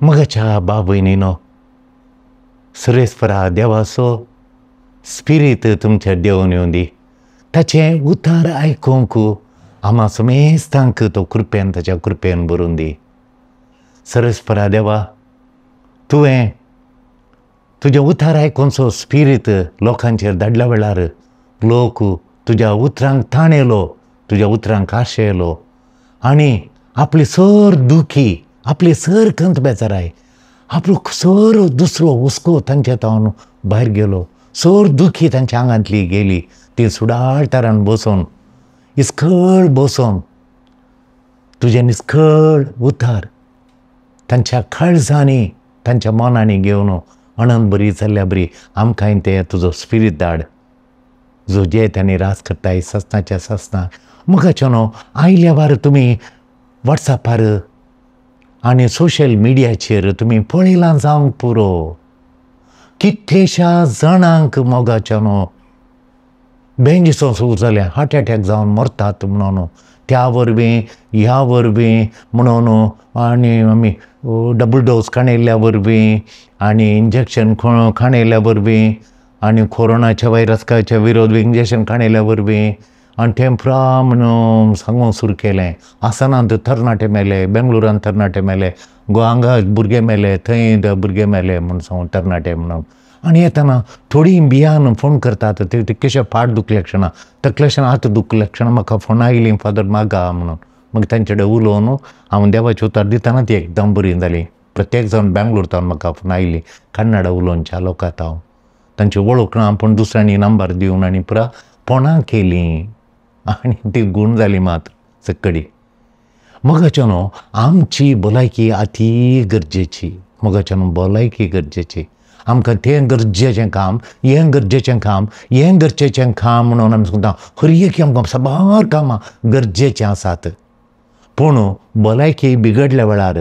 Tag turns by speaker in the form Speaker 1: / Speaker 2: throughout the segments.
Speaker 1: मगाच्या बाबयनीनो सुरेस्परा देवाचो स्पिरीट तुमच्या देवून येवन दी. ताचें उतार आयकूंक आम्हा समेस्तांक तो कृपेन ताच्या कृपेन भरून दी. सुरेस्परा देवा, तुवें तुजें उतार आयकूनचो स्पिरीट लोकांचेर धाडल्या वेळार लोक तुज्या उतरांक ताण येयलो, तुज्या उतरांक आशा येयलो आनी आपली सर दुखी, आपली सर खंत बेजाराय, आपलो सर दुसरो हुस्को तांचे तावन भायर गेलो, सर दुखी तांच्या आंगांतली गेली. ती सुडाळतारान बसून इस्कळ बसून तुजें निस्कळ उतार तांच्या काळजांनी तांच्या मनांनी घेवन अणन बरी चल्ल्या बरी आमकांय ते तुजो स्पिरीट धाड जो जे त्यांनी रास करताय ससनाच्या ससना. मगाच्या न्हू आयल्या वार तुमी वॉट्सॅपार आनी सोशल मिडियाचेर तुमी पळयलां जावंक पुरो कितलेशा जाणांक मोगाच्या न्हू बेंजिसो सुरू जाल्या, हार्ट एटॅक जावन मरतात म्हणून त्या वरवीं ह्या वरवीं म्हणून आनी आमी डबल डोस खाणयल्ल्या वरवीं आनी इंजेक्शन खाणयल्ल्या वरवीं आनी कोरोनाच्या वायरसाच्या विरोध इंजेक्शन खाणयल्या वरवीं आनी तें पुरा म्हणून सांगूंक सुरू केलें. आसनांत तरणाटे मेले, बेंगलोरांत तरणाटे मेले, गोंयांगा भुरगे मेले, थंय भुरगे मेले म्हूण सांगून तरणाटे म्हणून. आनी येताना थोडीं बियान फोन करतात ते कशें फाट दुखल्या क्षणां तकल्या क्षणां हात दुखल्या क्षणां म्हाका फोन आयली फादर मागा म्हणून. मग तांचे कडेन उलोवन हांव देवाची उतर दितना ती एकदम बरी जाली. प्रत्येक जावन बेंगलोर तावन म्हाका फोन आयली, कन्नडा उलोवनच्या लोकांत हांव तांची वळख ना पूण दुसऱ्यांनी नंबर दिवन आनी पुरा फोनां केलीं आनी ती गूण जाली मात सक्कडी. मगाच्या न्हू आमची भलायकी अती गरजेची. मगाच्या न्हू भलायकी गरजेची. आमकां तें गरजेचें काम, हें गरजेचें काम, हें गरजेचें काम म्हणून आमी सांगता हर एक आमकां साबार कामां गरजेचीं आसात. पूण भलायकी बिगडल्या वेळार,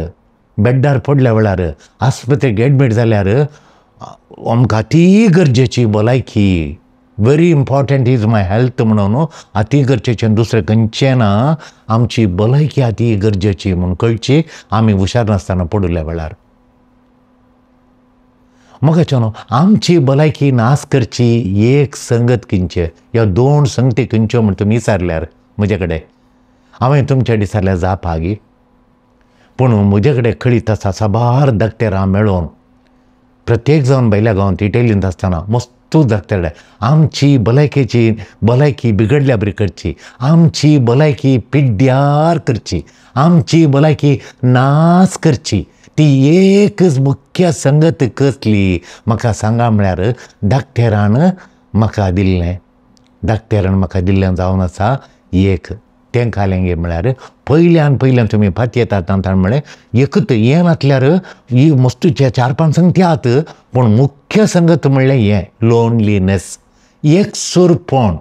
Speaker 1: बेड्डार पडल्या वेळार, आस्पत्रेक एडमीट जाल्यार आमकां अती गरजेची भलायकी, very important is my health म्हणून अती गरजेचें दुसरें खंयचें ना. आमची भलायकी अती गरजेची म्हणून कळची आमी हुशार नासतना पडल्या वेळार. मगाच्या न्हू आमची भलायकी नाश करची एक संगत खंयचे ह्या दोन संगती खंयच्यो म्हण तुमी विचारल्यार म्हजे कडेन हांवें तुमचे विचारल्यार जावपागी. पूण म्हजे कडेन कळीत आसा साबार दाखतेरां मेळोवन प्रत्येक जावन भायल्या गांवांत इटलींत आसतना मस्तूच दाखतेर आमची भलायकी बिगडल्या बरी करची, आमची भलायकी पिड्ड्यार करची, आमची भलायकी नाश करची. ती एकच मुख्य संगत कसली म्हाका सांगा म्हळ्यार दाखतेरान म्हाका दिल्लें. दाखतेरान म्हाका दिल्लें जावन आसा एक तें खालें म्हळ्यार पयल्यान तुमी फाटी येतात म्हळ्यार एकच हें नातल्यार ही मस्तूचे 4-5 संगती आहात पूण मुख्य संगत म्हणलें हें लोनलीनेस, एकसुरपण.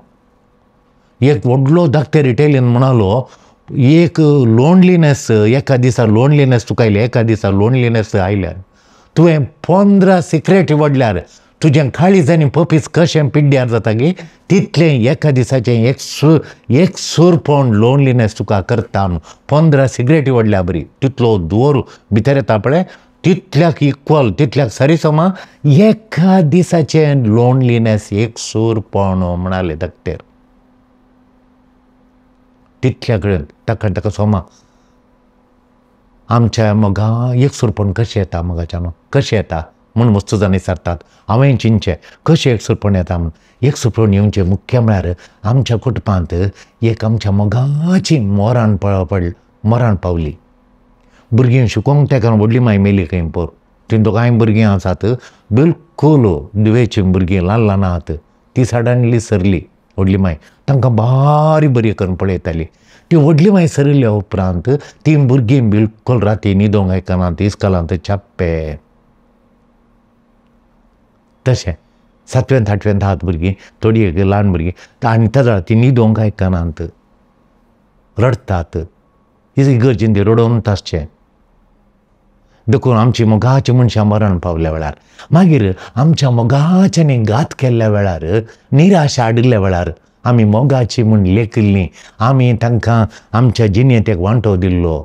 Speaker 1: एक व्हडलो दाखतेर इटलीन म्हणालो एक लोनलीनेस एका दिसा लोनलीनेस तुका आयलें, एका दिसा लोनलीनेस आयल्यार तुवें 15 सिक्रेट वडल्यार तुजें काळीज आनी पपीस कशें पिड्ड्यार जाता गे तितलें एका दिसाचें एक सुरपण लोनलीनेस तुका करता. 15 सिगरेटी वडल्या बरी तितलो दुवर भितर येता पळय तितल्याक इक्वल, तितल्याक सरीसमा एका दिसाचें लोनलीनेस एक सुरपण म्हणाले दाखतेर. तितल्या कडेन ताका सोमा आमच्या मोगा एक सुरपण कशें येता मोगाच्या न्हू कशें येता म्हूण मस्त जाण विचारतात. हांवें चिंतचें कशें एक सुरपण येता म्हूण. एक सुरपण येवचें मुख्य म्हळ्यार आमच्या कुटुंबांत एक आमच्या मोगाची मरण पावली. भुरगीं शिकोवंक तेका व्हडली माय मेली खंय पोर. तीं दोगांय भुरगीं आसात बिलकूल दुवेचीं भुरगीं ल्हान आहात. ती सडनली सरली व्हडली माय. तांकां बारी बरी करून पळयताली. ती व्हडली माय सरिल्ल्या उपरांत तीं भुरगीं बिलकूल राती न्हिदोंक आयकनात, इस्कॉलांत छाप्पे. तशें 7वेंत 8वेंत आहात भुरगीं, थोडीं एक ल्हान भुरगीं आनी ताच्या ती न्हिदोंक आयकनात, रडतात. इगर्जेन ती रडोवन आसचें देखून आमची मोगाची मनशां मरण पावल्या वेळार मागीर आमच्या मोगाच्यांनी घात केल्ल्या वेळार निराशा हाडिल्ल्या वेळार आमी मोगाची म्हूण लेखिल्लीं आमी तांकां आमच्या जिणेंत एक वांटो दिल्लो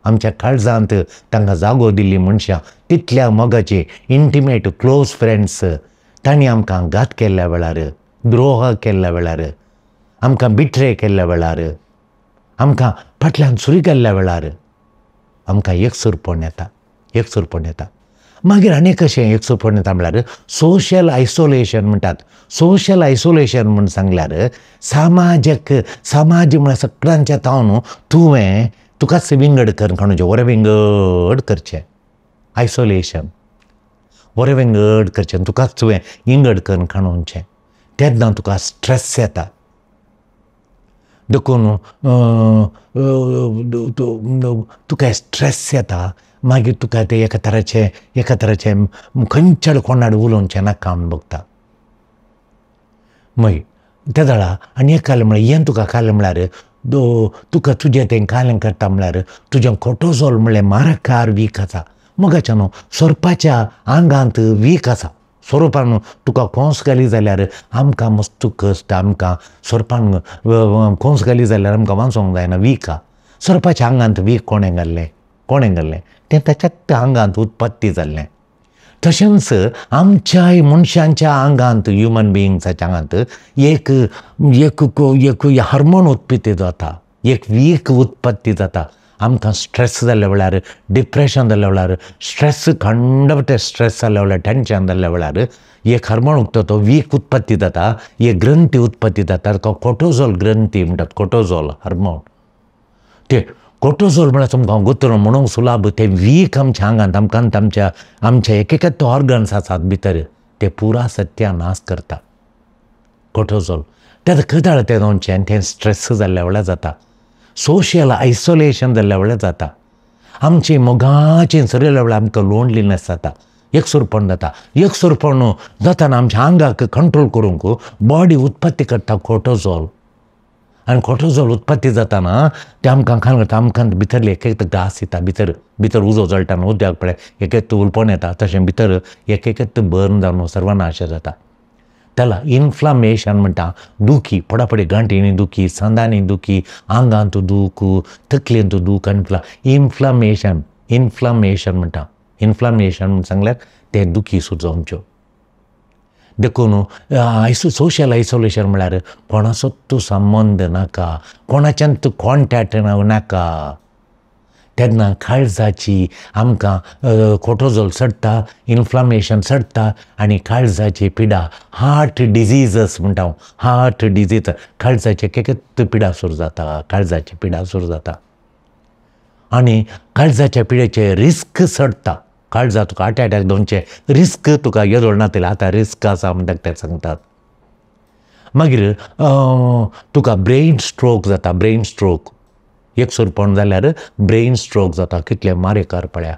Speaker 1: आमच्या काळजांत तांकां जागो दिल्ली मनशां तितल्या मोगाचे इंटिमेट क्लोज फ्रेंड्स तांणी आमकां घात केल्ल्या वेळार द्रोह केल्ल्या वेळार आमकां बिट्रे केल्ल्या वेळार आमकां फाटल्यान सुरी केल्ल्या वेळार आमकां एकसुरपण येता मागीर आनी कशें एकसुरपण येता म्हळ्यार सोशल आयसोलेशन म्हणटात. सोशल आयसोलेशन म्हूण सांगल्यार समाज म्हळ्यार सगळ्यांच्या तावन तुकाच विंगड काणूचें वरें विंगड करचें. आयसोलेशन वरें विंगड करचें तुकाच तुवें विंगड करून काणूचें. तेन्ना तुका स्ट्रेस येता. देखून तुका स्ट्रेस येता. मागीर तुका तें एका तराचें खंयच्या कोणाड उलोवचें नाका म्हूण बगता. मागीर त्या दळा आनी एक कालें म्हळ्यार हें तुका कालें म्हळ्यार तुका तुजें तें कालें करता म्हळ्यार तुजें कोर्टिसोल म्हणल्यार मारकार वीक आसा. मोगाच्या न्हू सोरपाच्या आंगांत वीक आसा. सोरोपान तुका कोंस घाली जाल्यार आमकां मस्त कश्ट. आमकां सोरपान कोंस घाली जाल्यार आमकां वाचोंक जायना. वीक आहा. सोरपाच्या आंगांत वीक कोणें घाल्लें तें ताच्याच आंगांत उत्पत्ती जाल्लें. तशेंच आमच्याय मनशांच्या आंगांत ह्युमन बिईंग्साच्या आंगांत एक हार्मोन उत्पत्ती जाता. एक वीक उत्पत्ती जाता. आमकां स्ट्रेस जाल्ल्या वेळार डिप्रेशन जाल्ल्या वेळार खंडपटे स्ट्रेस जाल्ल्या वेळार टेंशन जाल्ल्या वेळार एक हार्मोन तो वीक उत्पत्ती जाता. एक ग्रंथी उत्पत्ती जाता. ताका कोर्टिसोल ग्रंथी म्हणटात. Cortisol hormone. ते कोर्टिसोल म्हळ्यार तुमकां गोतून म्हणूंक सुलाभ. ते वीक आमच्या आंगांत आमच्या एक तो ऑर्गन्स आसात भितर ते पुरा सत्यानाश करता. कोर्टिसोल तें खंय तें दोनचें आनी तें स्ट्रेस जाल्ल्या वेळार जाता. सोशल आयसोलेशन जाल्ल्या वेळार जाता. आमची मोगाचीं सरिल्ल्या वेळार आमकां लोनलीनेस जाता. एकसुरपण जाता. एकसुरपण जाताना आमच्या आंगाक कंट्रोल करूंक बॉडी उत्पत्ती करता कोर्टिसोल. आनी कोर्टिसोल उत्पत्ती जाताना ते आमकां काय करता आमकां भितरले एक घास येता. भितर उजो जळटा न्हू उद्याक पळय एक उलपण येता. तशें भितर एक बर्न जावन सर्वनाश जाता. त्याला इन्फ्लामेशन म्हणटा. दुखी पडापडी गांठींनी दुखी, सांदांनी दुखी, आंगांत दूख, तकलेंत दूख आनी इन्फ्लामेशन म्हणटा. इन्फ्लामेशन म्हूण सांगल्यार ते दुखी सुद्दां आमच्यो. देखून सोशल आयसोलेशन म्हळ्यार कोणाचोच संबंद नाका. कोणाच्यान कॉन्टॅक्ट नाका. तेन्ना काळजाची आमकां कोर्टिसोल चडटा. इन्फ्लामेशन चडटा आनी काळजाची पिडा हार्ट डिजीजस म्हणटा हांव. हार्ट डिजीज काळजाची एक पिडा सुरू जाता. काळजाची पिडा सुरू जाता आनी काळजाच्या पिडेचे रिस्क चडटा. काळजा तुका हार्ट अटॅक दोनचे रिस्क तुका येदोळ ना तेला आतां रिस्क आसा म्हणटा ते सांगतात. मागीर तुका ब्रेन स्ट्रोक जाता. ब्रेन स्ट्रोक एकसुरपण जाल्यार ब्रेन स्ट्रोक जाता. कितले मारेकार पळया.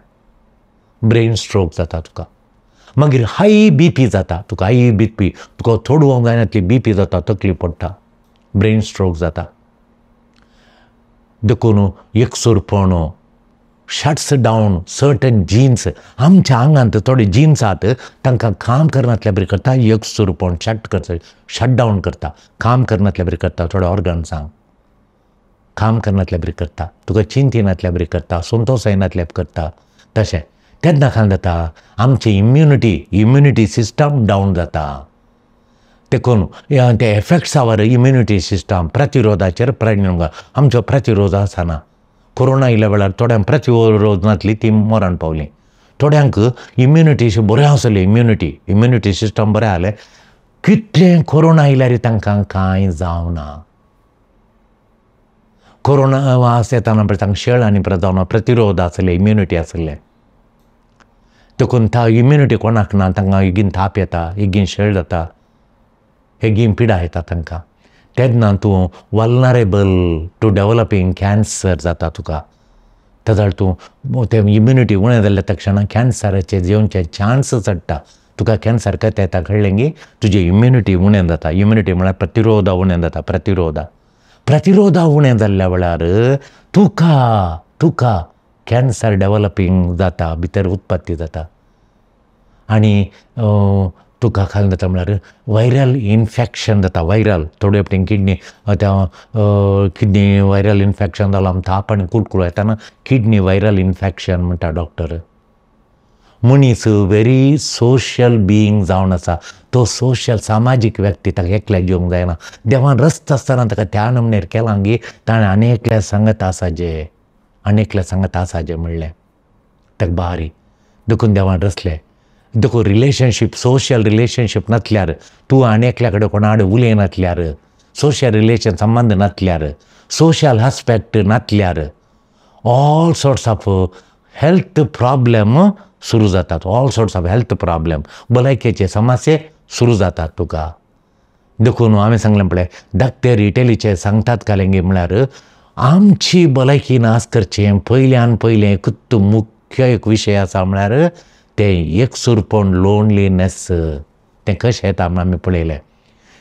Speaker 1: ब्रेन स्ट्रोक जाता तुका. मागीर हाय BP जाता. तुका हाय BP तुका थोडवंक जायना ती BP जाता. तकली पडटा. ब्रेन स्ट्रोक जाता. देखून एकसुरपण शट्स डावन सर्टन जीन्स. आमच्या आंगांत थोडे जीन्स आहात तांकां काम करनातल्या बरी करता. एकसुरपण शट डावन करता. काम करनातल्या बरी करता. थोड्या ऑर्गन्सांक काम करनातल्या बरी करता. तुका चिंतेनातल्या बरी करता. संतोश येनातल्या करता. तशें तेन्ना काय जाता आमची इम्युनिटी सिस्टम डावन जाता. देखून ते एफेक्ट्स आवर इम्युनिटी सिस्टम प्रतिरोधाचेर परिणाम. आमचो प्रतिरोध आसना. कोरोना येयल्या वेळार थोड्यांक प्रतिरोध नासली ती मरण पावली. थोड्यांक इम्युनिटी बरें आसलें. इम्युनिटी सिस्टम बरें आसलें. कितलें कोरोना येयल्यार तांकां कांय जावना. कोरोना वास येताना पळय तांकां शेळ आनी जावना. प्रतिरोध आसले. इम्युनिटी आसलें. देखून इम्युनिटी कोणाक ना तांकां बेगीन ताप येता. बेगीन शेळ जाता. बेगीन पिडा येता तांकां. तेन्ना तूं वल्नरेबल टू डेवलपिंग कॅन्सर जाता तुका. तेदळ तूं तें इम्युनिटी उणें जाल्ल्या तक्षणां कॅन्सराचे जेवचे चान्स चडटा. तुका कॅन्सर कशें येता कळ्ळें की तुजी इम्युनिटी उणें जाता. इम्युनिटी म्हळ्यार प्रतिरोध उणें जाता. प्रतिरोध उणें जाल्ल्या वेळार तुका कॅन्सर डेवलपिंग जाता. भितर उत्पत्ती जाता. आनी तुका खाल जाता म्हळ्यार वायरल इन्फेक्शन जाता वायरल थोडे फावटी किडनी वायरल इन्फेक्शन जालां आमी ताप आनी कुडकुडो येताना किडनी वायरल इन्फेक्शन म्हणटा डॉक्टर. मनीस व्हेरी सोशल बिईंग जावन आसा. तो सोशल सामाजीक व्यक्ती ताका एकल्याक घेवंक जायना. देवान रस्त आसतना ताका त्या नमनेर केलां की ताणें आनी एकल्या सांगत आसाजे म्हणलें ताका बारी देखून देवान रचलें. देखून रिलेशनशीप सोशल रिलेशनशीप नासल्यार तूं आनी एकल्या कडेन कोणा कडेन उलयनासल्यार सोशल रिलेशन संबंद नासल्यार सोशल आस्पेक्ट नासल्यार all sorts of health problem सुरू जातात. All sorts of health problem भलायकेचे समस्ये सुरू जातात तुका. देखून हांवें सांगलें पळय दाक्तेर इटलीचे सांगतात कालेंगे म्हळ्यार आमची भलायकी नाश करचें पयल्यान पयलें एकूच मुख्य एक विशय आसा म्हळ्यार तें एकसुरपण लोनलीनेस. तें कशें येता म्हण आमी पळयलें.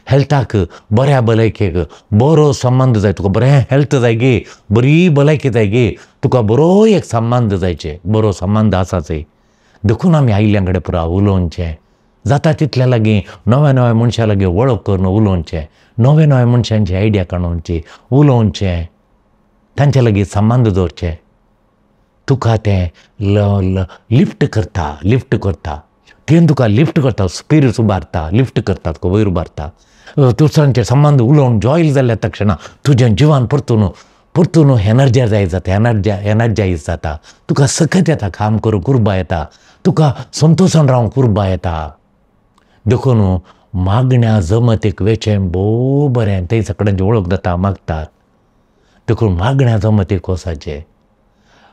Speaker 1: हेल्थाक बऱ्या भलायकेक बरो संबंद जाय. तुका बरें हेल्थ जाय गे बरी भलायकी जाय गे तुका बरो एक संबंद जायचे बरो संबंद आसाचय. देखून आमी आयिल्ल्यां कडेन पुरा उलोवचें जाता तितल्या लागीं नव्या नव्या मनशां लागीं वळख करून उलोवचें नव्या नव्या मनशांची आयडिया काडोवची उलोवचें तांचे लागीं संबंद दवरचे. तुका तें लिफ्ट करता तें तुका लिफ्ट करता स्पिरिट्स उबारता लिफ्ट करता तुका वयर उबारता. दुसऱ्यांचे संबंद उलोवन जॉयल जाल्या तक्षणा तुजें जिवान परतून एनर्जायज जाता. तुका सखत येता काम करूंक कुर्बा येता. तुका संतोशान रावंक कुर्बा येता. देखून मागण्या जमतीक वेचें भोव बरें ते सगळ्यांची वळख जाता मागतात. देखून मागण्या जमतीक वचाचें.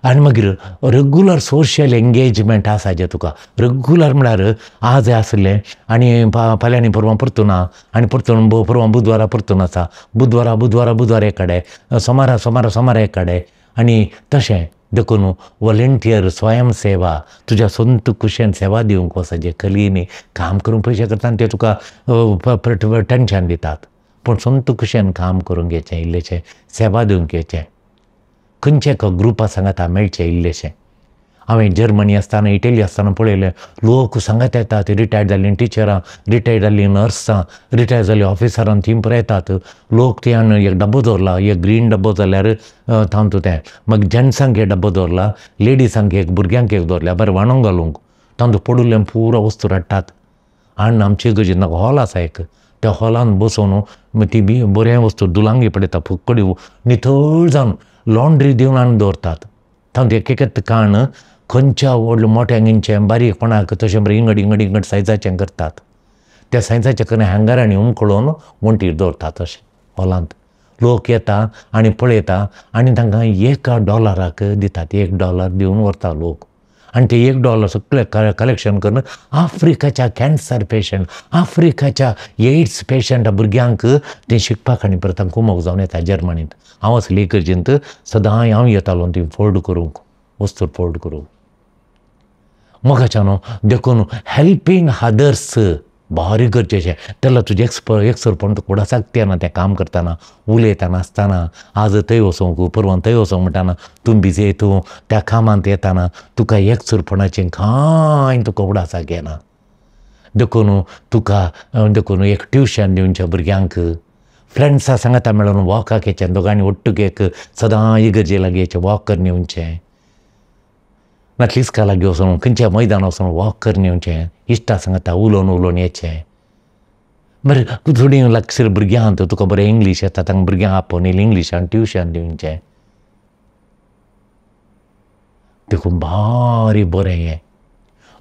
Speaker 1: आनी मागीर रेगुलर सोशल एंगेजमेंट आसाचें तुका. रेगुलर म्हळ्यार आज आसलें आनी फाल्यांनी परवां परतून आनी परतून परवां बुधवारा परतून आसा बुधवारा एक कडेन सोमारा एक कडेन आनी तशें. देखून वॉलंटियर स्वयंसेवा तुज्या संत कुशेन सेवा दिवंक वचाचें. कलीनी काम करून पयशे करता आनी ते तुका टेन्शन दितात. पूण संत कुशेन काम करूंक घेवचें इल्लेशें सेवा दिवंक घेवचें. खंयचे ग्रुपा सांगाता मेळचें इल्लेशें. हांवें जर्मनी आसतना इटली आसतना पळयलें लोक सांगत येतात रिटायर्ड जाल्लीं टिचरां रिटायर्ड जाल्लीं नर्सां रिटायर्ड जाल्लीं ऑफिसरां थीं पळय येतात. लोक त्यान एक डब्बो दवरला एक ग्रीन डब्बो जाल्यार थांब तें मागीर जेंट्सांक एक डब्बो दवरला लेडिसांक एक भुरग्यांक एक दवरल्या बरें वांडोवंक घालूंक तांदूळ पडुल्लें पुरो वस्तू हाडटात. आनी आमचे गरजेन म्हाका हॉल आसा एक त्या हॉलान बसोवन ती बरें वस्तू दुलांगी पडयता फुक्कडी नितळ जावन लॉन्ड्री दिवन आनी दवरतात. तांतूं एक काण खंयच्या व्हडल्या मोठ्यांगेंचें बारीक कोणाक तशें बरें इंगड सायजाचें करतात. त्या सायजाचें करून हँगरांनी उमखळोवन वण्टीर दवरतात. अशें हॉलांत लोक येता आनी पळयता आनी तांकां $1 दितात. $1 दिवन व्हरता लोक आनी ते $1 सगळे कलेक्शन करून आफ्रिकाच्या कॅन्सर पेशंट आफ्रिकाच्या एड्स पेशंट भुरग्यांक तें शिकपाक आनी परत कुमोग जावन येता जर्मनींत. हांव असले इगर्जेंत सदां हांव येतालो ती फोल्ड करूंक वस्तू फोल्ड करूंक. मोगाच्यान देखून हेल्पींग अदर्स भारी गरजेचें. तेन्ना तुजें एकसरपण फुडें सांगता ना तें काम करतना उलयतना आसतना आज थंय वचोंक परवां थंय वचोंक म्हणटाना तूं बिजी तूं त्या कामांत येताना तुका एकसरपणाचें कांय तुका उडासाक घेना. देखून एक ट्युशन दिवचें भुरग्यांक फ्रेंड्सां सांगता मेळून वॉकाक येचें दोगांनी ओट्टूगे सदां इगर्जे लागीं येचें वॉक करून येवचें नातली इस्का लागीं वचून खंयच्या मैदान वचून वॉक करून येवचें. इश्टा सांगता उलोवन येचें. बरें थोडीं लागसर भुरग्यां तुका बरें इंग्लीश येता तांकां भुरग्यांक आपोवन इंग्लिशान ट्युशन दिवचें. देखून भारी बरें हें.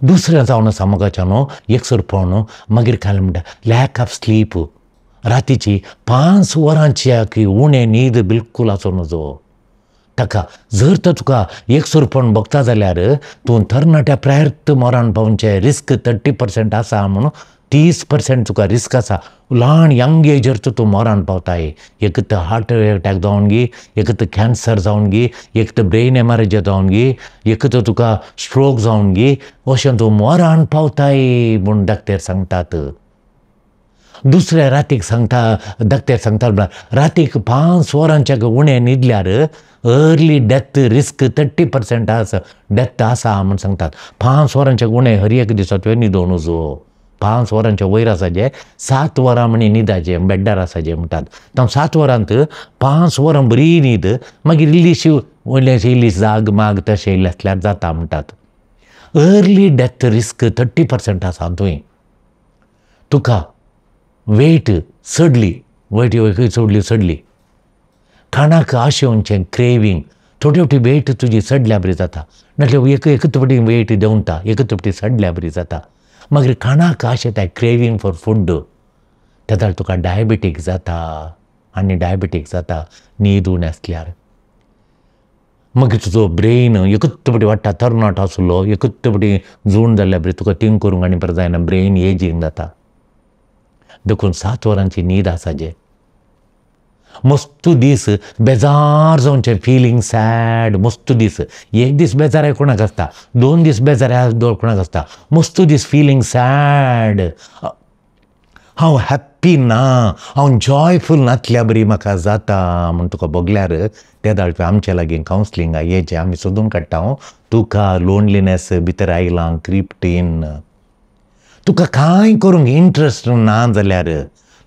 Speaker 1: दुसरें जावन आसा मोगाच्यान एकसरपण मागीर काय म्हणटा लॅक ऑफ स्लीप. रातीची 5 वरांची उणें न्हीद बिलकूल आसूं नजो. ताका जर तर तुका एकसरपण भोगता जाल्यार तूं तरणाट्या प्रायर्थ मोरान पावचें रिस्क 30% आसा म्हणून 30% तुका रिस्क आसा. ल्हान यंग एजर तूं मोरान पावताय. एक तर हार्ट अटॅक जावन गी एक तर कॅन्सर जावन गी एक तर ब्रेन एमरेज जावन गी एक तर तुका स्ट्रोक जावन गी अशें तूं मोरान पावताय म्हूण दाक्तेर सांगतात. दुसऱ्या रातीक दाक्तेर सांगता रातीक 5 वरांच्या उणें न्हिदल्यार अर्ली डेथ रिस्क 30% आसा डेथ आसा म्हूण सांगतात. 5 वरांच्या उणें हर एक दिसा तुवें न्हिदोवन नजो 5 वरांच्या वयर आसाचे 7 वरां म्हणी न्हिदाचे बेड्डार आसाचे म्हणटात. तो 7 वरांत 5 वरां बरी न्हीद मागीर इल्लीशी व्हडलेशी इल्लीशी जाग माग तशें येयले आसल्यार जाता म्हणटात. अर्ली डेथ रिस्क 30% आसा थंय. तुका वेट चडली वेट चडली खाणाक आशेवचें क्रेविंग थोडी थोडी वेट तुजी चडल्या बरी जाता. नाजाल्यार एकच फावटी वेट देंवता एकच फावटी चडल्या बरी जाता. मागीर खाणाक आशे येता क्रेविंग फॉर फूड तेन्ना तुका डायबेटीक जाता आनी डायबेटीक जाता न्हीद उणी आसल्यार. मागीर तुजो ब्रेन एकच फावटी वाडटा तरणाटो आसलो एकच फावटी जून जाल्ल्या बरी तुका थिंक करूंक आनी बरें जायना ब्रेन एजींग जाता. देखून 7 वरांची न्हीद आसाचे. मस्तू दीस बेजार जावचें फिलींग सॅड मस्तू दीस एक दीस बेजार कोणाक आसता 2 दीस बेजार कोणाक आसता मस्तू दीस फिलींग सॅड हांव हॅप्पी ना हांव जॉयफूल नासल्या बरी म्हाका जाता म्हूण तुका बगल्यार ते धाडपी आमचे लागीं कावन्सिलिंगाक येचें आमी सोदून काडटा. तुका लोनलीनेस भितर आयलां क्रिप्ट इन. तुका कांय करूंक इंट्रस्ट ना जाल्यार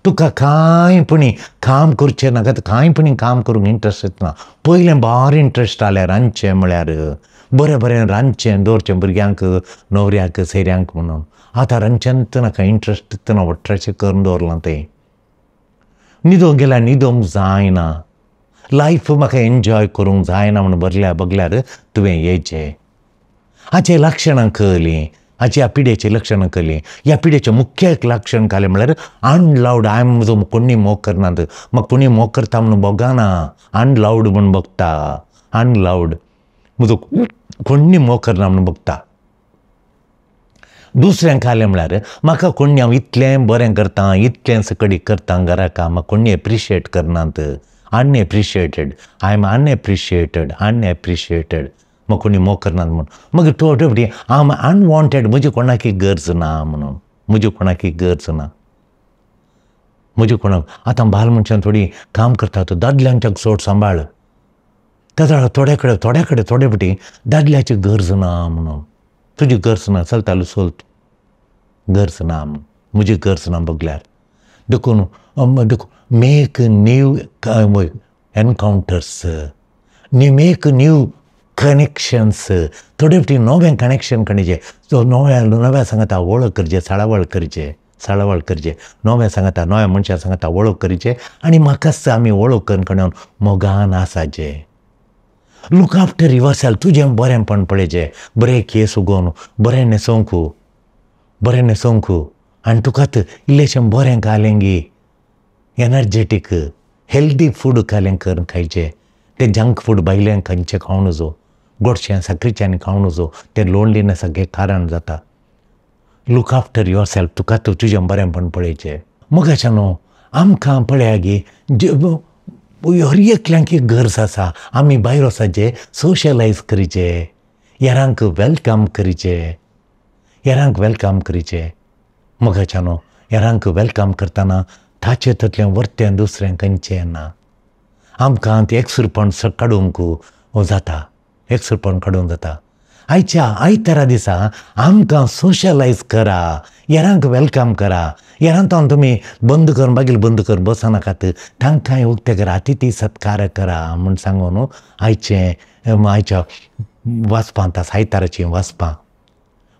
Speaker 1: तुका कांयपणी काम करचें नाका कांयपणी काम करूंक इंट्रस्ट येतना पयलें बार इंट्रस्ट जाल्यार रांदचें म्हळ्यार बरें बरें रांदचें दवरचें भुरग्यांक न्हवऱ्याक सैऱ्यांक म्हणून. आतां रांदचें नाका इंट्रस्ट येतना वट्राचें करून दवरलां तें. न्हिदोंक गेल्यार न्हिदोंक जायना लायफ म्हाका एन्जॉय करूंक जायना म्हणून बगल्यार तुवें येचें. हाचें लक्षणां कळलीं हाची ह्या पिडेची लक्षणां कळलीं. ह्या पिडेचें मुख्य एक लक्षण कालें म्हळ्यार अनलावड हांवें कोणी मोग करनात म्हाका कोणी मोग करता म्हणून बगना अनलावड म्हणून बगता अनलावड म्हजो कोणी मोग करना म्हणून बगता. दुसरें कालें म्हळ्यार म्हाका कोणी हांव इतलें बरें करतां इतलें सकडी करतां घरा काम म्हाका कोणी एप्रिशिएट करनात अनएप्रिशिएटेड आय एम अनएप्रिशिएटेड म्हाका कोणी मोग करनात म्हणून. मागीर थोडे फावटी हांव अनवॉन्टेड म्हजी कोणाकी गरज ना म्हणून म्हजी कोणाकी गरज ना म्हजी कोणाक आतां बाल मनशां थोडी काम करता दादल्यांच्या चड सांबाळ तेदा थोडे कडेन थोडे फावटी दादल्याची गरज ना म्हणून तुजी गरज ना चलतालो चलत गरज ना म्हणून म्हजी गरज ना बगल्यार. देखून make new encounters make new connections थोडे फावटी नवें कनेक्शन करचें नव्या सांगाता वळख करचें साळावळ करचें नव्या सांगाता नव्या मनशां सांगाता वळख करचें आनी म्हाकाच आमी वळख करून मोगान आसाचे. लूक आफ्टर युवरसेल्फ तुजें बरेंपण पळयचें बरें केस उगोवन बरें न्हेसोवंक आनी तुकाच इल्लेशें बरें कालेंगी एनर्जेटीक हेल्दी फूड कालें करून खायचें. तें जंक फूड भायलें खंयचें खावं नजो गोडशें साखरेच्यान खावं नजो तें लोनलीनेसाक कारण जाता. लूक आफ्टर युवर सेल्फ तुका तुजें बरेंपण पळयचें. मोगाच्या न्हू आमकां पळया गे हर एकल्यांक एक गरज आसा आमी भायर वचाचे सोशलायज करचें हेरांक वेलकम करचें मोगाच्या न्हू हेरांक वेलकम करतना ताचे ततलें वर्तें दुसरें खंयचें ना. आमकां तें एकसुरपण काडूंक जाता एकसुरपण काडूंक जाता. आयच्या आयतारा दिसा आमकां सोशलायज करा हेरांक वेलकम करा. हेरांत तुमी बंद करून बागील बंद करून बसनाकात तांकांय उक्ते करा अतिथी सत्कार करा म्हूण सांगून आयच्या वाचपांत आयताराची वाचपां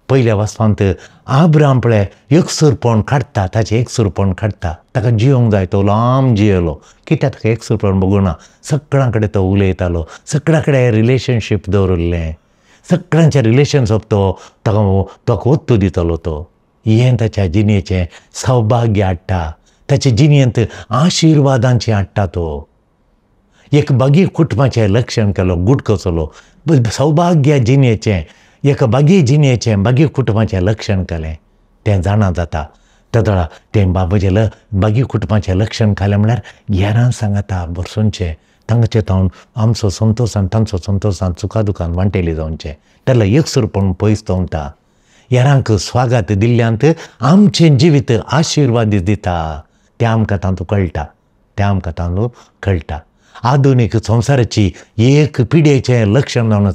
Speaker 1: पयल्या वाचपांत आब्राम पळय एकसुरपण काडटा ताचें एकसुरपण काडटा ताका जियोंक जाय तो लांब जियेलो कित्याक ताका एकसुरपण बगुना सगळ्यां कडेन तो उलयतालो सगळ्या कडेन रिलेशनशीप दवरलें सगळ्यांचें रिलेशनशीप ताका वत्तू दितलो तो. हें ताच्या जिणेचें सौभाग्य हाडटा ताचे जिणेंत आशिर्वादांचें हाडटा तो. एक बागी कुटुंबाचें लक्षण केलो गूड कसलो सौभाग्य जिणेचें एक बागी जिणेचें बागी कुटुंबाचें लक्षण केलें तें जाणा जाता. तेदोळा तें बाबाचें बागी कुटुंबाचें लक्षण केलें म्हळ्यार हेरां सांगाता बसूनचें तांचे तावन आमचो संतोशान तांचो संतोशान सुखादुखान वांटेली जावचें तेन्ना एकसुरपण पयस दवरता. हेरांक स्वागत दिल्ल्यांत आमचें जिवीत आशिर्वाद दिता तें आमकां तांतूं कळटा. आधुनीक संवसाराची एक पिडेचें लक्षण जावन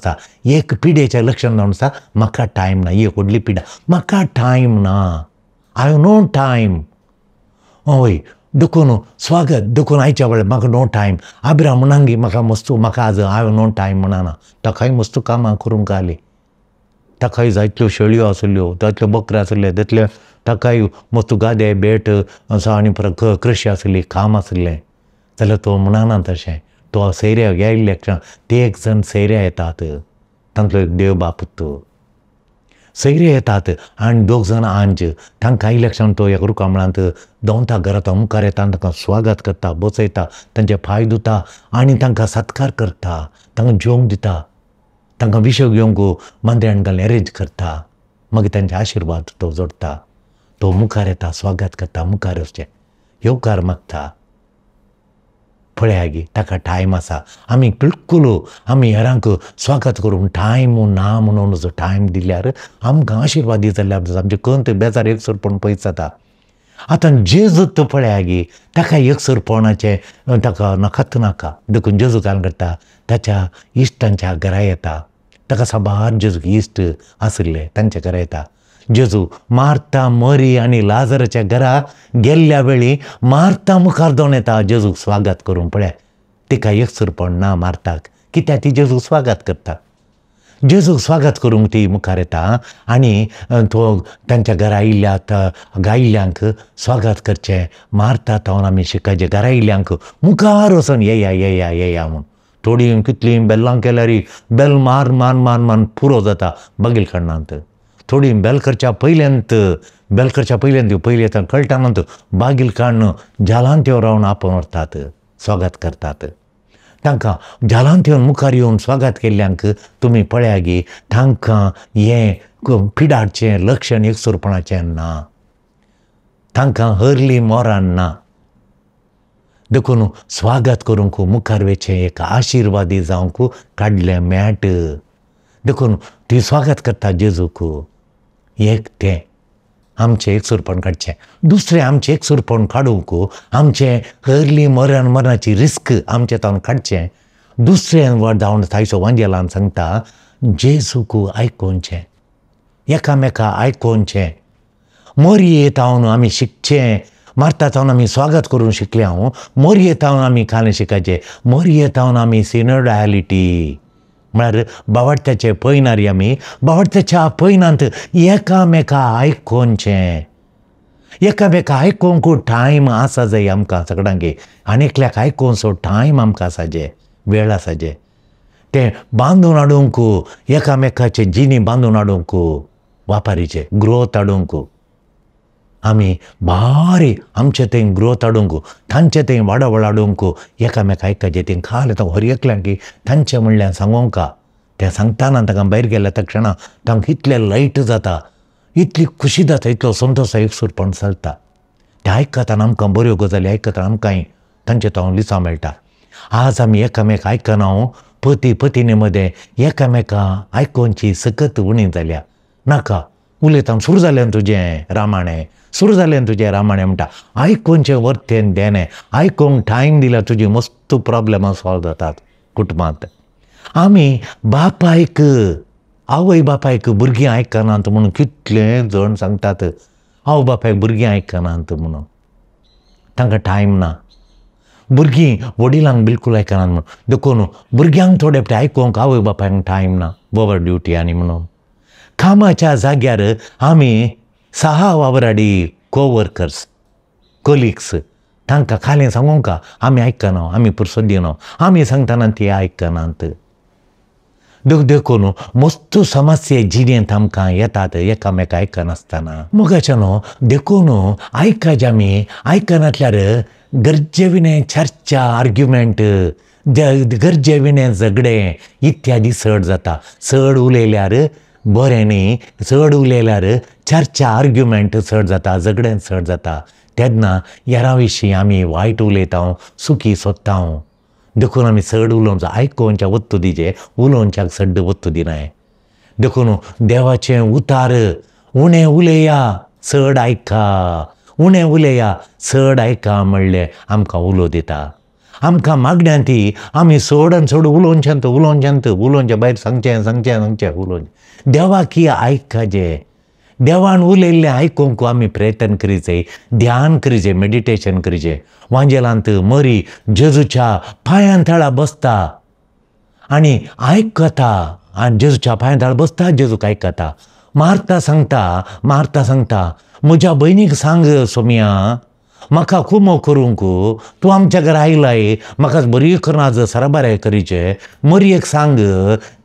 Speaker 1: आसा म्हाका टायम ना ही एक व्हडली पिडा म्हाका टायम ना हांवें नो टायम. हय देखून स्वागत देखून आयच्या वेळार म्हाका नो टायम. आब्राम म्हणा म्हाका मस्तू म्हाका आज हांवें नो टायम म्हणना. ताकाय मस्तू कामां करूंक आली. ताकाय जायत्यो शेळयो आसल्यो, जायत्यो बकऱ्यो आसले, तितले ताकाय मस्तू गादे बेट आनी परत कृशी आसली, काम आसलें. जाल्यार तो म्हणना तशें. तो सैऱ्याक येयल्ल्या ते एक जण सैऱ्या येतात, तांचो एक देव बापूत सैरे येतात आनी दोग जाण आंज तांकां आयिल्ल्यान तो एक रुखामळांत दोंता घरांत मुखार येता आनी तांकां स्वागत करता, बसयता, तांचे पांय धुता आनी तांकां सत्कार करता, तांकां जेवंक दिता, तांकां विशो घेवंक मांद्र्यान घालून एरेंज करता. मागीर तांचे आशिर्वाद तो जोडटा. तो मुखार येता, स्वागत करता, मुखार वचचें येवकार मागता. पळया गे ताका टायम आसा. आमी बिलकूल आमी हेरांक स्वागत करूंक टायम ना म्हणून जो टायम दिल्यार आमकां आशिर्वादी जाल्यार आमचे कंत बेजार एकसरपण पयस जाता. आतां जेजूत पळया गे ताका एकसरपणाचें ताका नाकाच नाका. देखून जेजू काय करता ताच्या इश्टांच्या घरा येता. ताका साबार जेजूक इश्ट आसले तांच्या घरा येता. जेजू मार्ता, मरी आनी लाजराच्या घरा गेल्ल्या वेळी मार्ता मुखार जावन येता जेजूक स्वागत करूंक. पळय तिका एकसरपण ना मार्ताक, कित्याक ती जेजूक स्वागत करता. जेजूक स्वागत करूंक ती मुखार येता आनी तो तांच्या घरा आयिल्ल्यांक स्वागत करचें. मार्ता जावन आमी शिकायचें घरा आयिल्ल्यांक मुखार वचून येया येया येया म्हूण. थोडीं कितलीं बेल्लां केल्यार बेल मार मान मान मान पुरो जाता बागील कडणांत. थोडीं बेल करच्या पयल्यांत पयलीं येता कळटानंत बागील काडून जालांत येवन रावन आपोवन व्हरतात, स्वागत करतात. तांकां जालांत येवन मुखार येवन स्वागत केल्ल्यांक तुमी पळया गे तांकां हें पिडारचें लक्षण एकसरपणाचें ना. तांकां हरलीं मोरान ना. देखून स्वागत करूंक मुखार वेचें एक आशिर्वादी जावंक काडलें मेट. देखून ती स्वागत करता जेजूक. एक तें आमचें एकसरपण काडचें. दुसरें आमचें एकसरपण काडूंक आमचें हरलीं मरणाची रिस्क आमचें तावन काडचें. दुसरें वर जावन थायसो वांजेलान सांगता जेजूक आयकोवचें, एकामेका आयकोवचें. मोरये तावन आमी शिकचें. मार्ता जावन आमी स्वागत करूंक शिकले. हांव मोरये तावन आमी खालें शिकायचें. मोरये तावन आमी सिनोडालिटी म्हळ्यार बावार्थ्याचे पयनारी आमी बावार्थ्याच्या पयनांत एकामेका आयकोवचें. एकामेका आयकोवंक टायम आसा जाय आमकां सगळ्यांक. आनीकल्याक आयकोवचो टायम आमकां आसाजे, वेळ आसाजे. तें बांदून हाडूंक एकामेकाचे जिणी बांदून हाडूंक वापारीचे ग्रोथ हाडूंक आमी बारी आमचे थंय ग्रोथ हाडूंक तांचे थंय वाडवळ हाडूंक एकामेका आयकाचें. तें खाल येता हर एकल्यांक तांचें म्हणल्यार सांगोंका. तें सांगताना तांकां भायर गेल्या तक्षणा तांकां इतलें लायट जाता, इतली खुशी जाता, इतलो संतोश एकसरपण चलता. तें आयकताना आमकां बऱ्यो गजाली आयकताना आमकांय तांचे तावन लिसा मेळटा. आज आमी एकामेका आयकना. पती पत्नी मदें एकामेका आयकोवची सकत उणी जाल्या. नाका उलयता सुरू जालें तुजें रामाणें, सुरू जालें तुजें रामाणें म्हणटा. आयकोवचें वर्तें देणें. आयकोवंक टायम दिल्यार तुजी मस्त प्रॉब्लेमां सॉल्व जातात कुटुंबांत. आमी बापायक आवय बापायक भुरगीं आयकनात म्हणून कितले जण सांगतात आवय बापायक भुरगीं आयकनात म्हणून. तांकां टायम ना. भुरगीं वडिलांक बिलकूल आयकनात म्हणून. देखून भुरग्यांक थोडे फावटी आयकोवंक आवय बापायक टायम ना, ओवर ड्युटी आनी म्हणून. कामाच्या जाग्यार आमी 6 वावराडी कोवर्कर्स कोलिग्स तांकां खालें सांगोंका आमी आयकना, आमी पुरसो दिना. आमी सांगतना ती आयकनात. देखून मस्त समस्या जिणेंत आमकां येतात एकामेका आयकनासतना. मोगाच्यानो देखून आयकाचे आमी आयकनातल्यार गरजेविणें चर्चा आर्ग्युमेंट गरजेविणें झगडें इत्यादी चड जाता. चड उलयल्यार बरें न्ही, चड उलयल्यार चर्चा आर्ग्युमेंट चड जाता, झगडें चड जाता. तेन्ना हेरां विशीं आमी वायट उलयता, सुखी सोदता. देखून आमी चड उलोवंक आयकोवच्या वत्तू दिजे, उलोवच्याक चड वत्तू दिनाय. देखून देवाचें उतार उणें उलया चड आयका, उणें उलया चड आयका म्हणलें आमकां उलो दिता. आमकां मागण्यांत ती आमी चड आनी चड उलोवचें भायर सांगचें उलोवचें. देवाक आयकाजें. देवान उलयल्लें आयकूंक आमी प्रयत्न करीचे, ध्यान करीचे, मेडिटेशन करीचे. वांजेलांत मरी जेजूच्या पांयां तळा बसता आनी आयकता, आनी जेजूच्या पांयां तळा बसता, जेजूक आयकता. मार्ता सांगता म्हज्या भयणीक सांग सोम्या, म्हाका कुमो करूंक तूं आमच्या घरा आयलाय, म्हाका बरी करून आज सराबराय करीचे. मरयेक सांग,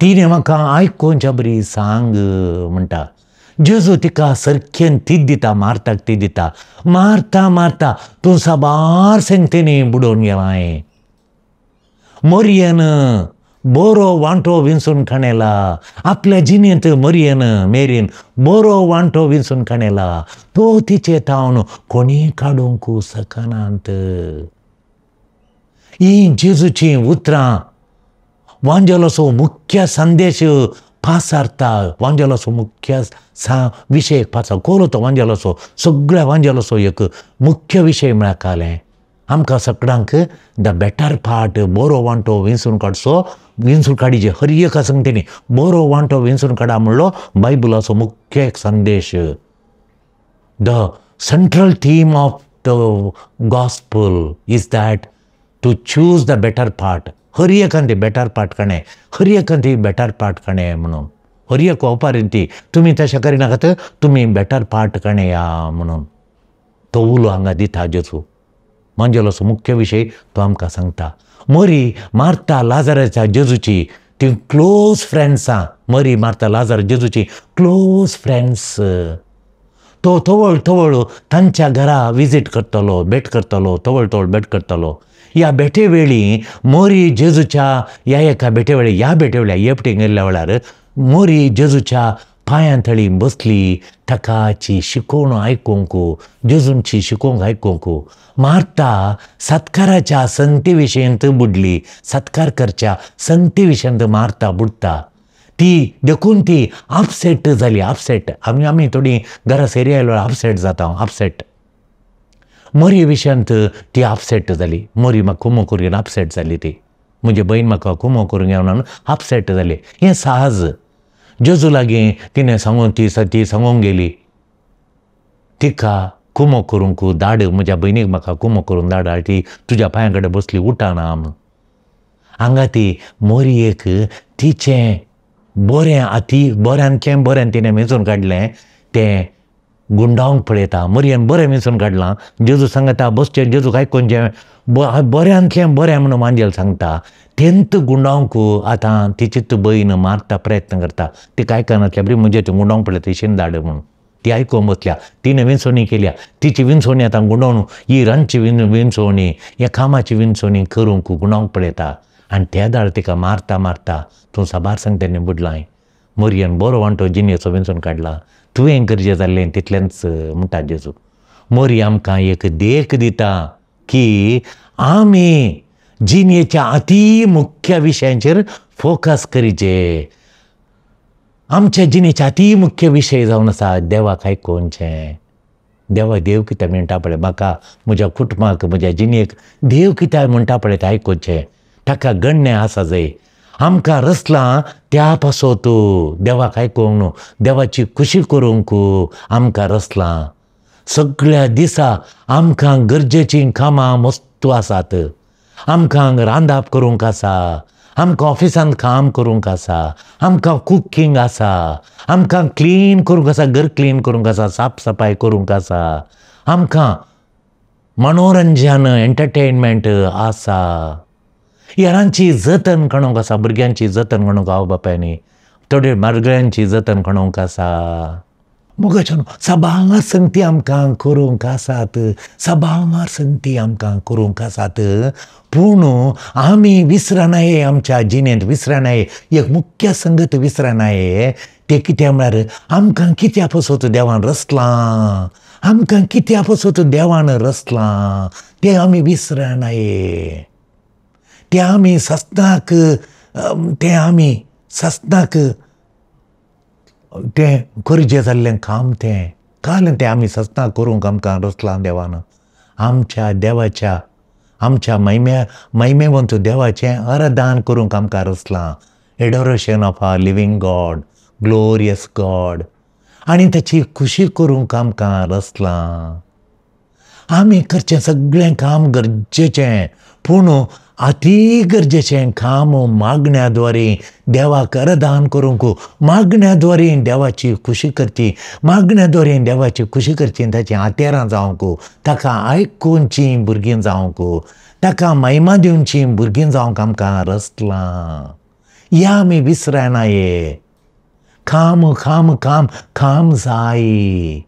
Speaker 1: तिणें म्हाका आयकोनच्या बरी सांग म्हणटा. जेजू तिका सारकेन तीच दिता, मार्ताक ती दिता. मार्ता तूं साबार संगतींनी बुडोवन गेलाय. मरयेन बरो वांटो विंचून खाणेला. आपल्या जिणेंत मेरीन बरो वांटो विंचून खाणेला. तो तिचे तावन कोणी काडूंक शकनात. ही जेजूची उतरां वांजेलोचो मुख्य संदेश पासारता. वांजेलोचो मुख्य विशय पासा कोलो तो वांजेलोचो सगळ्या वांजेलोचो एक मुख्य विशय म्हळ्यार कालें आमकां सगळ्यांक द बेटर पार्ट बरो वांटो विंचून काडचो. विंचून काडीचे हर एका संगतींनी बरो वांटो विंचून काडा म्हणलो बायबलाचो मुख्य एक संदेश. The central theme of the gospel is that to choose the better part. हर एकान ती बेटर पार्ट काणें, हर एकान ती बेटर पार्ट काणें म्हणून. हर एक ओपारीन ती तुमी तशें करिनाकात, तुमी बेटर पार्ट काणें या म्हणून तो उलो हांगा दिता जेजू. मांजेलोचो मुख्य विशय तो आमकां सांगता. मरी मार्ता लाजाराच्या जेजूची ती क्लोज फ्रेंड्सां. मरी मार्ता लाजार जेजूची क्लोज फ्रेंड्स. तो तवळ तांच्या घरा विजीट करतलो, भेट करतलो, तवळ भेट करतलो. ह्या भेटे वेळी मोरी जेजूच्या ह्या भेटे वेळी येपटीक गेल्ल्या वेळार मोरी जेजूच्या पांयां थळी बसली ताकाची शिकोवण आयकूंक, जेजूंची शिकोवंक आयकूंक. मार्ता सत्काराच्या संगती विशयंत बुडली. सत्कार करच्या संगती विशयंत मार्ता बुडता. ती देखून ती अपसेट जाली. अपसेट आमी थोडी घरा सेरी आयल्या अपसेट जाता. अपसेट मोरी विशयंत ती अपसेट जाली. मोरी म्हाका कुमो करून अपसेट जाली. ती म्हजी भयण म्हाका कुमो करूंक येवना अपसेट जाली. हें साहज. जेजू लागीं तिणें सांगून ती सांगूंक गेली तिका कुमो करूंक धाड, म्हज्या भयणीक म्हाका कुमो करून धाड. ती तुज्या पांया कडेन बसली उठना म्हूण. हांगा ती मोरयेक तिचें बऱ्यान तिणें वेंचून काडलें तें गुंडावंक पळयता. मोरयेन बरें वेंचून काडलां. जेजू सांगता बसचें. जेजूक आयकोनचें बऱ्यांतलें बरें म्हणून मांजेल सांगता. तेंत गुंडावंक आतां तिची भयण मार्ता प्रयत्न करता. तिका आयकनातल्या बरी म्हणजे ती गुंडावंक पळयता तिशीन धाड म्हणून. ती आयकोन बसल्या. तिणें विंचोवणी केल्या. तिची विंचोवणी आतां गुंडावन ही रांदची विंचोवणी, ह्या कामाची विंचोवणी करूंक गुंडावंक पळयता. आनी त्या दाड तिका मारता तूं साबार संगतींनी बुडलाय. मोरयेन बरो वांटो जिणेचो विंचून काडला. तुवें गरजे जाल्लें तितलेंच म्हणटा जेजू. मोरी आमकां एक देख दिता की आमी जिणेच्या अती मुख्य विशयांचेर फोकस करीचे. आमच्या जिणेचे अती मुख्य विशय जावन आसा देवाक आयकोनचें. देव कितें म्हणटा पळय म्हाका, म्हज्या कुटुंबाक, म्हज्या जिणेक देव कितें म्हणटा पळय तें आयकोचें. ताका गण्य आसा जाय. आमकां रसलां त्या पासत देवाक आयकोंक न्हू, देवाची खुशी करूंक आमकां रसलां. सगळ्या दिसा आमकां गरजेचीं कामां मस्त आसात. आमकां रांदप करूंक आसा, आमकां ऑफिसांत काम करूंक आसा, आमकां कुकींग आसा, आमकां क्लीन करूंक आसा, घर क्लीन करूंक आसा, साफ सफाई करूंक आसा, आमकां मनोरंजन एंटरटेनमेंट आसा. हेरांची जतन काडूंक आसा, भुरग्यांची जतन काडूंक आवय बापायनी, थोड्या भुरग्यांची जतन काडूंक आसा. मुगाच्यान साबार संगती आमकां करूंक आसात. साबार संगती आमकां करूंक आसात. पूण आमी विसरनाये, आमच्या जिणेंत विसरनाये, एक मुख्य संगत विसरनाये. ते कितें म्हळ्यार आमकां कित्या पासत देवान रचलां, आमकां कित्या पासत देवान रचलां तें आमी विसरनाये. तें आमी सस्ताक तें गरजे जाल्लें काम तें काल तें आमी सस्तां करूंक आमकां रचलां देवान. आमच्या देवाच्या आमच्या महिमेवंत देवाचें अरदान करूंक आमकां रचलां. Adoration of our living God, glorious God. आनी ताची खुशी करूंक आमकां रचलां. आमी करचें सगळें काम गरजेचें, पूण अती गरजेचें काम मागण्याद्वारे देवाक अरदान करूंक, मागण्याद्वारे देवाची खुशी करची, मागण्याद्वारे देवाची खुशी करची, ताची आतेरां जावंक, ताका आयकुनचीं भुरगीं जावंक, ताका महिमा दिवचीं भुरगीं जावंक आमकां रचलां. या आमी विसरायनाये. काम काम काम काम जाय,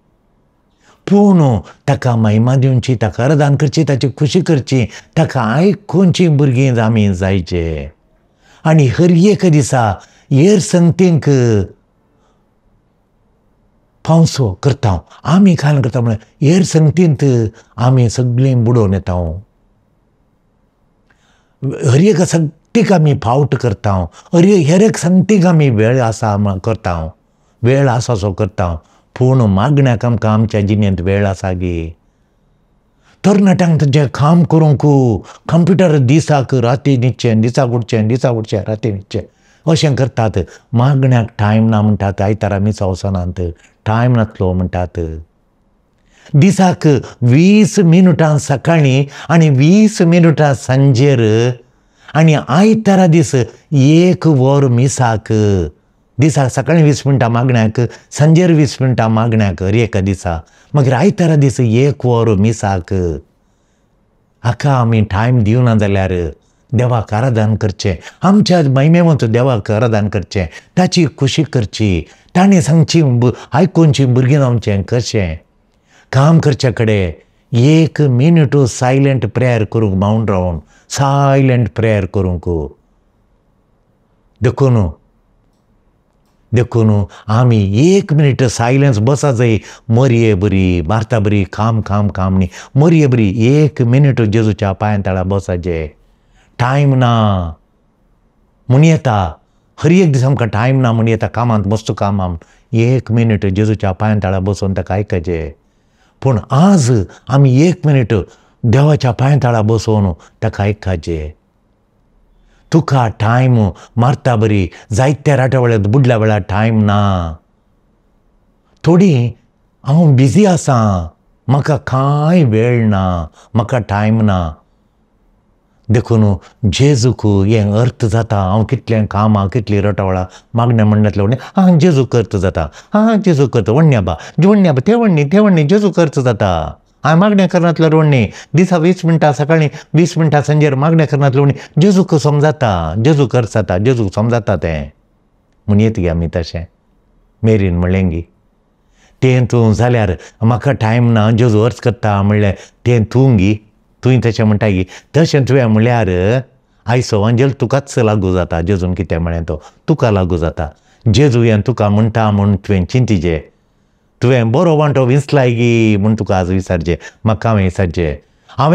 Speaker 1: पूण ताका महिमा दिवची, ताका अरदान करची, ताची खुशी करची, ताका आयकुनचीं भुरगीं आमी जायचे. आनी हर एक दिसा हेर संगतींक पावसो करता, आमी खाल करता म्हळ्यार हेर संगतींत आमी सगळीं बुडोवन येता. हर एक संगतीक आमी फावट करता, हेर एक संगतीक आमी वेळ आसा करता, वेळ आसासो करता, पूण मागण्याक आमकां आमच्या जिणेंत वेळ आसा गे. तरणाट्यांक जे काम करूंक कंप्युटर दिसाक राती न्हिदचें, दिसाक उठचें राती न्हिदचें अशें करतात. मागण्याक टायम ना म्हणटात, आयतारा मिसा वचनात, टायम नासलो म्हणटात. दिसाक 20 मिनटां सकाळीं आनी 20 मिनटां सांजेर, आनी आयतारा दीस 1 वर मिसाक, दिसाक सकाळीं 20 मिनटां मागण्याक, सांजेर 20 मिनटां मागण्याक हर एका दिसा. मागीर आयतारा दीस 1 वर मिसाक. हाका आमी टायम दिवना जाल्यार देवाक आराधन करचें, आमच्या महिमेवंत देवाक आराधन करचें, ताची खुशी करची, ताणें सांगची आयकुनचीं भुरगीं जावचें कशें. काम करचे कडेन 1 मिनट सायलंट प्रेयर करूंक, माऊन रावन सायलंट प्रेयर करूंक. देखून आमी 1 मिनट सायलन्स बसा जाय. मरये बरी, भारता बरी, काम काम काम न्ही, मरये बरी 1 मिनट जेजूच्या पांया तळा बसाचें. टायम ना म्हूण येता, हर एक दीस आमकां टायम ना म्हूण येता कामांत बसता कामांत. 1 मिनट जेजूच्या पांया तळा बसून ताका आयकचें. पूण आज आमी 1 मिनट देवाच्या पांया तळा बसोवन ताका आयकचें. तुका टायम मारता बरी, जायत्या राट्या वेळार बुडल्या वेळार टायम ना. थोडी हांव बिजी आसा, म्हाका कांय वेळ ना, म्हाका टायम ना. देखून जेजूक हें अर्थ जाता. हांव कितलें कामां, कितली रटावळां मागण्या म्हणण्यातले व्हडलें जेजूक अर्थ जाता. जेजूक अर्थ व्हडण्या बा ते व्हडणी जेजूक अर्थ जाता. हांवें मागण्या करनातल्या रोडणी दिसा 20 मिनटां सकाळीं 20 मिनटां सांजेर मागण्या करनातल्या रोडणी जेजूक समजाता, जेजूक अर्थ जाता, जेजूक समजाता तें म्हूण येत गे आमी तशें. मेरीन म्हणलें गी तें तूं जाल्यार म्हाका टायम ना, जेजू अर्थ करता म्हणल्यार तें तूं गी, तुवें तशें म्हणटा गी. तशें तुवें म्हणल्यार आयसो अंजल तुकाच लागू जाता. जेजून कितें म्हळें तो तुका लागू जाता. जेजू हें तुका म्हणटा म्हूण तुवें चिंतिचें. तुवें बरो वांटो विंचलाय गी म्हूण तुका आज विचारचें, म्हाका हांवें विचारचें.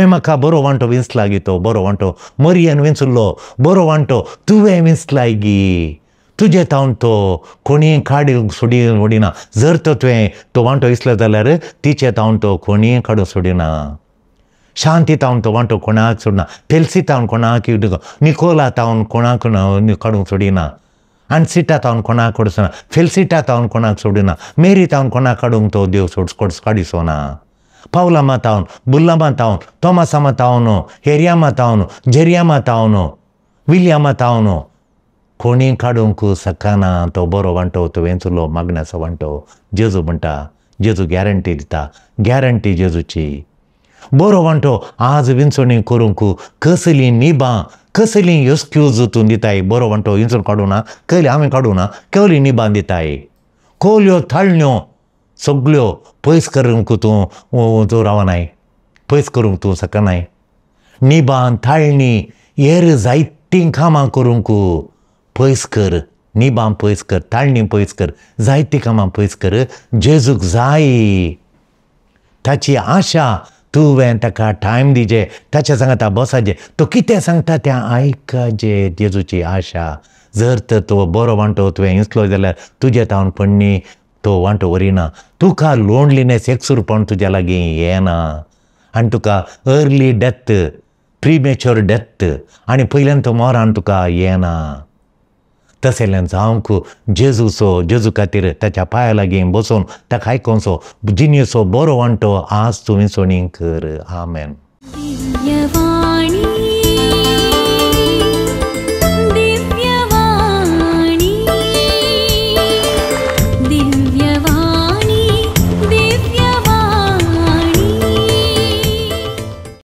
Speaker 1: म्हाका बरो वांटो विंचला गी, तो बरो वांटो मरयेन विंचुल्लो बरो वांटो तुवें विंचलाय गी. तुजे तावन तो कोणी काडूंक सोडिना. जर तर तुवें तो वांटो विंचलो जाल्यार तिचे तावन तो कोणी काडूंक सोडिना. शांती तावन तो वांटो कोणाक सोडना. फेल्सी तावन कोणाक, निकोला तावन कोणाक काडूंक सोडिना. अनसिटा तावन कोणाक कोडसना. फेल्सिटा तावन कोणाक सोडिना. मेरी तावन कोणाक काडूंक तो देव काडिसोना. पावलामा तावन, बुल्लामा तावन, तोमासामा तावन, हेरियामा तावन, जेरियामा तावन, विलियामा तावन कोणी काडूंक सकना तो बरो वांटो, तो वेंचुलो मागण्याचो वांटो. जेजू म्हणटा, जेजू गॅरंटी दिता, गॅरंटी जेजूची. बरो वांटो आज विंचणी करूंक कसली निबां, कसली एक्सक्यूज तूं दिताय. बरो वांटो विंचून काडूं ना, कहली हांवें काडूं ना, केवली निबां दिताय. कोल्यो थाळण्यो सगळ्यो पयस करूंक तूं रावनाय, पयस करूंक तूं सकनाय. निबां थाळणी हेर जायतीं कामां करूंक पयस कर. निबां पयस कर, थाळणी पयस कर, जायतीं कामां पयस कर. जेजूक जाय ताची आशा. तुवें ताका टायम दिजे, ताच्या सांगाता बसाचें, तो कितें सांगता तें आयकचें. जेजूची आशा. जर तर तो बरो वांटो तुवें विंचलो जाल्यार तुजे तावन पडणी तो वांटो वरिना. तुका लोनलीनेस एकसूरपण तुज्या लागीं येना आनी तुका अर्ली डेथ, प्रिमेच्युअर डेथ आनी पयल्यान तो मोरान तुका येना. तशेंल्यान जावंक जेजू खातीर ताच्या पांया लागीं बसून ताका आयकोनसो जिणेचो बरो वांटो आज तुवें सोडींग कर. आमेन.
Speaker 2: दिव्यवाणी